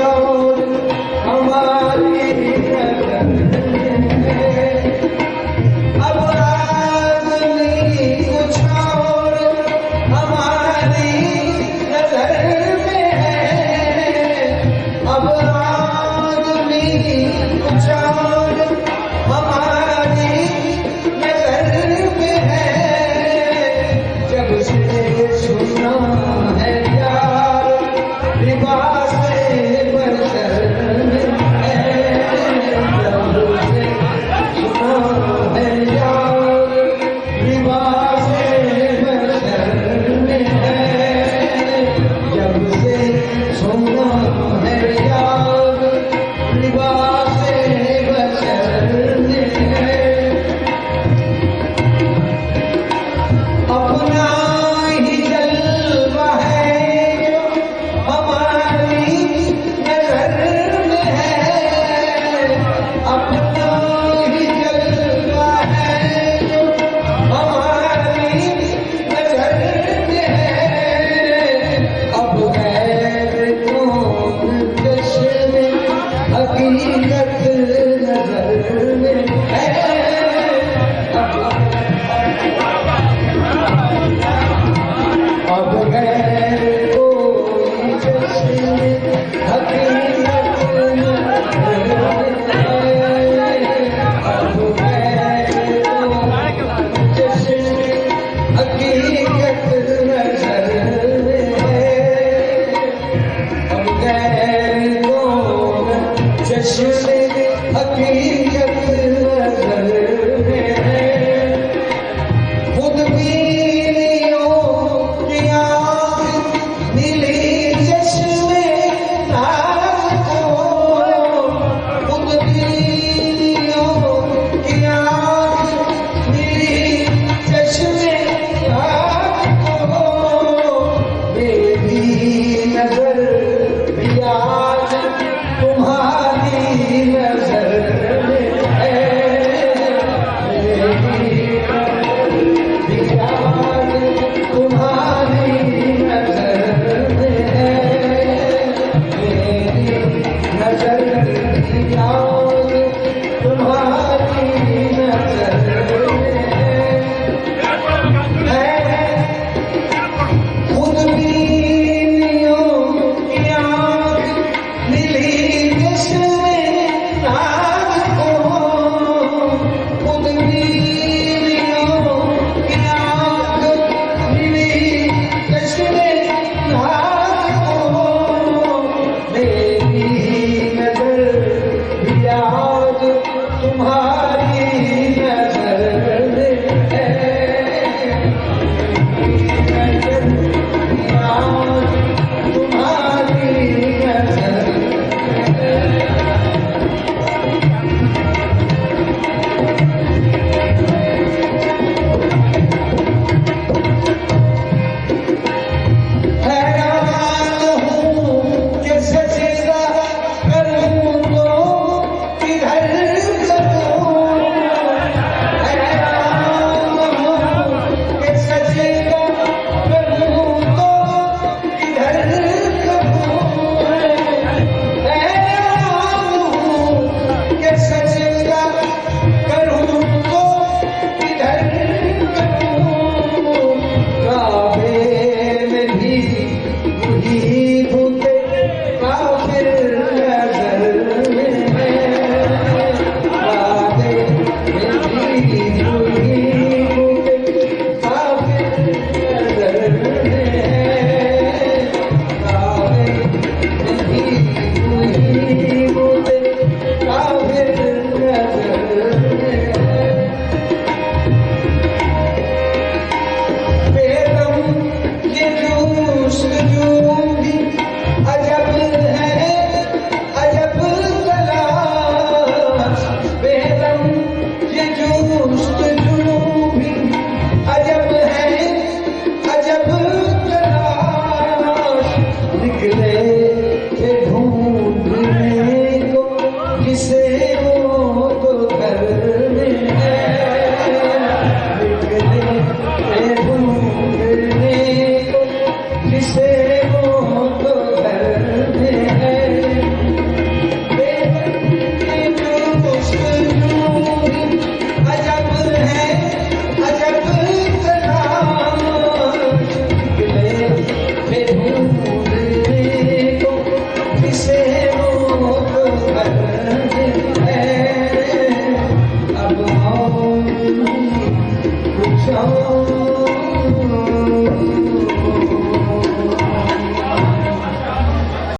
और हमारी नजर में, अब आदमी कुछ और हमारी नजर में है, अब आदमी कुछ और हमारी नजर में है। जब से सुना है यार लिबास बशर में है, जब से सुना है यार लिबास बशर में है, जब से सुना है यार लिबास बशर में है। अपना ही जलवा है जो हमारी नजर में है, अपना ही जलवा है जो हमारी नजर में है। अब गैर कौन चश्मे हकीकत नजर में है, अब गैर कोई चश्मे हकीकत नजर में है, अब गैर कोई चश्मे हकीकत नजर में है, अब गैर कोई चश्मे हकीकत